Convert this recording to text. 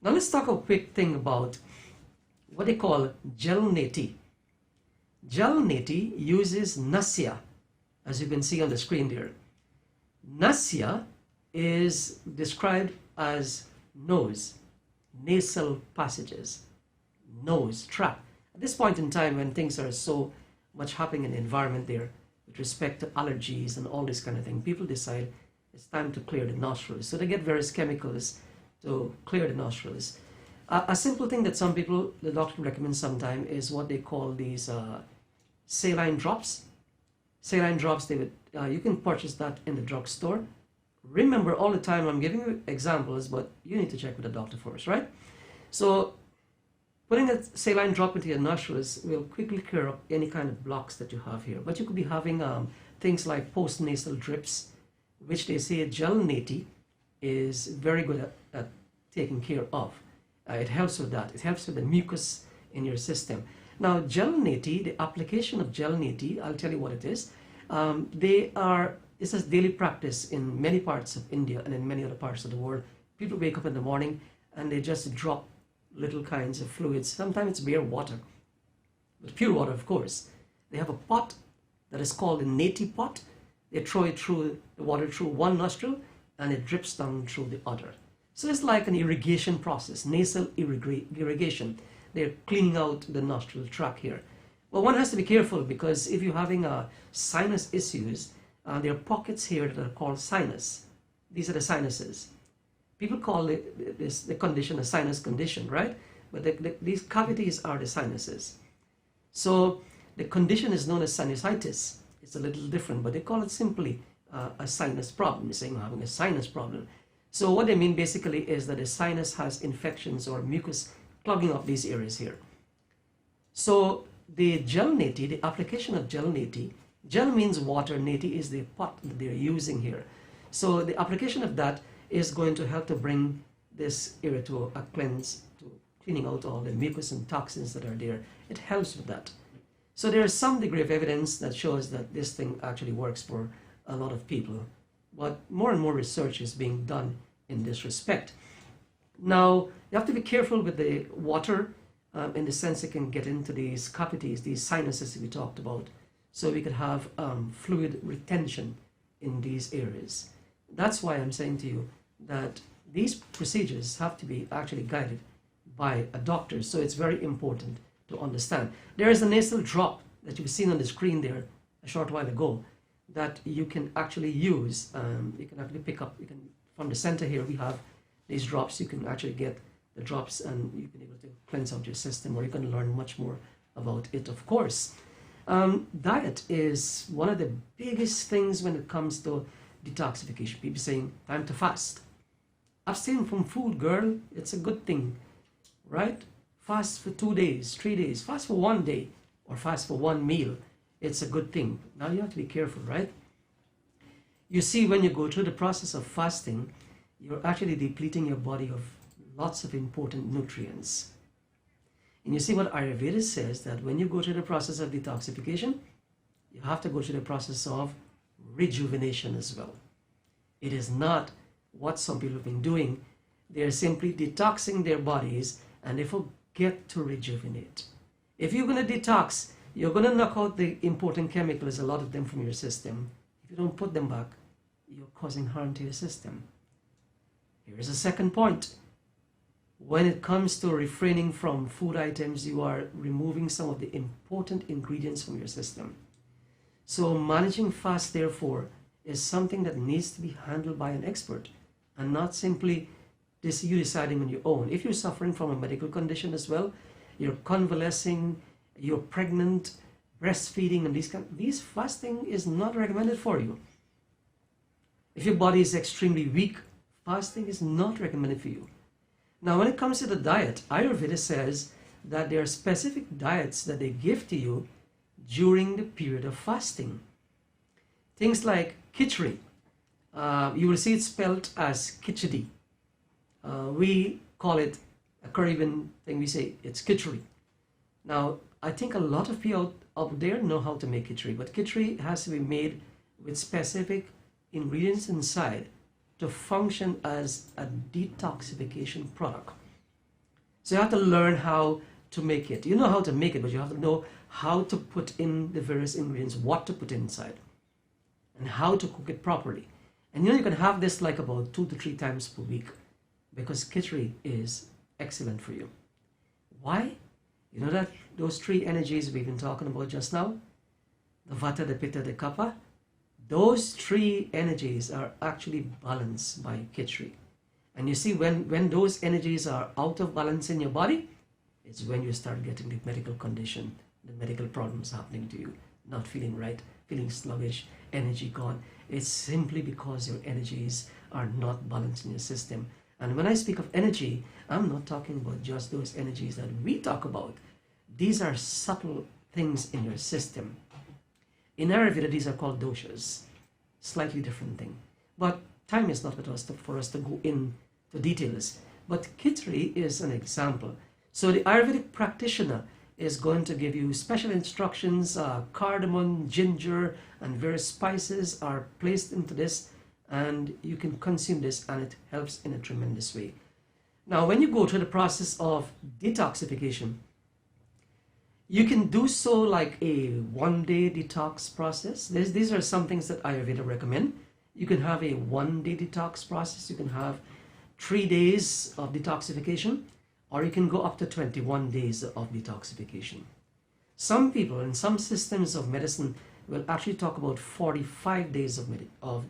Now let's talk a quick thing about what they call gel neti. Gel neti uses nasya, as you can see on the screen there. Nasya is described as nose, nasal passages, nose, tract. At this point in time when things are so much happening in the environment there with respect to allergies and all this kind of thing, people decide it's time to clear the nostrils. So they get various chemicals to clear the nostrils. A simple thing that some people, the doctor recommends sometimes, is what they call these saline drops. Saline drops, they would, you can purchase that in the drugstore. Remember, all the time I'm giving you examples, but you need to check with the doctor first, right? So putting a saline drop into your nostrils will quickly clear up any kind of blocks that you have here. But you could be having things like postnasal drips, which they say gel neti is very good at taking care of. It helps with that. It helps with the mucus in your system. Now, gel neti, the application of gel neti, I'll tell you what it is. It's a daily practice in many parts of India and in many other parts of the world. People wake up in the morning and they just drop little kinds of fluids. Sometimes it's bare water, but pure water, of course. They have a pot that is called a neti pot. They throw it through the water through one nostril and it drips down through the other. So it's like an irrigation process, nasal irrigation. They're cleaning out the nostril tract here. Well, one has to be careful because if you're having sinus issues, there are pockets here that are called sinus. These are the sinuses. People call the condition a sinus condition, right? But these cavities are the sinuses. So the condition is known as sinusitis. It's a little different, but they call it simply a sinus problem. You're saying you're having a sinus problem. So what they mean basically is that the sinus has infections or mucus clogging up these areas here. So the gel neti, the application of gel neti, gel means water, neti is the pot that they're using here. So the application of that is going to help to bring this area to a cleanse, to cleaning out all the mucus and toxins that are there. It helps with that. So there is some degree of evidence that shows that this thing actually works for a lot of people. But more and more research is being done in this respect. Now, you have to be careful with the water in the sense it can get into these cavities, these sinuses that we talked about. So we could have fluid retention in these areas. That's why I'm saying to you that these procedures have to be actually guided by a doctor. So it's very important to understand. There is a nasal drop that you've seen on the screen there a short while ago that you can actually use. You can actually pick up, from the center here we have these drops. You can actually get the drops and you can be able to cleanse out your system, or you can learn much more about it, of course. Diet is one of the biggest things when it comes to detoxification. People saying time to fast. Abstain from food, girl. It's a good thing, right? Fast for 2 days, 3 days, fast for 1 day, or fast for one meal. It's a good thing. Now you have to be careful, right? You see, when you go through the process of fasting, you're actually depleting your body of lots of important nutrients. And you see what Ayurveda says, that when you go through the process of detoxification, you have to go through the process of rejuvenation as well. It is not what some people have been doing. They're simply detoxing their bodies and they forget to rejuvenate. If you're going to detox, you're going to knock out the important chemicals, a lot of them from your system. If you don't put them back, you're causing harm to your system. Here's a second point. When it comes to refraining from food items, you are removing some of the important ingredients from your system. So managing fast, therefore, is something that needs to be handled by an expert and not simply you deciding on your own. If you're suffering from a medical condition as well, you're convalescing, you're pregnant, breastfeeding, and these fasting is not recommended for you. If your body is extremely weak, fasting is not recommended for you. Now, when it comes to the diet, Ayurveda says that there are specific diets that they give to you during the period of fasting. Things like khichdi. You will see it spelled as khichdi. We call it a Caribbean thing. We say it's khichdi. Now, I think a lot of people out there know how to make khichdi, but khichdi has to be made with specific ingredients inside to function as a detoxification product. So you have to learn how to make it. You know how to make it, but you have to know how to put in the various ingredients, what to put inside, and how to cook it properly. And you know, you can have this like about 2 to 3 times per week, because khichdi is excellent for you. Why? You know that those 3 energies we've been talking about just now, the vata, the pitta, the kapha, those 3 energies are actually balanced by khichdi. And you see, when those energies are out of balance in your body, it's when you start getting the medical condition, the medical problems happening to you, not feeling right, feeling sluggish, energy gone. It's simply because your energies are not balanced in your system. And when I speak of energy, I'm not talking about just those energies that we talk about. These are subtle things in your system. In Ayurveda, these are called doshas. Slightly different thing. But time is not with us for us to go into details. But khichdi is an example. So the Ayurvedic practitioner is going to give you special instructions. Cardamom, ginger, and various spices are placed into this, and you can consume this, and it helps in a tremendous way. Now, when you go through the process of detoxification, you can do so like a 1-day detox process. These are some things that Ayurveda recommend. You can have a 1-day detox process. You can have 3 days of detoxification, or you can go up to 21 days of detoxification. Some people in some systems of medicine will actually talk about 45 days of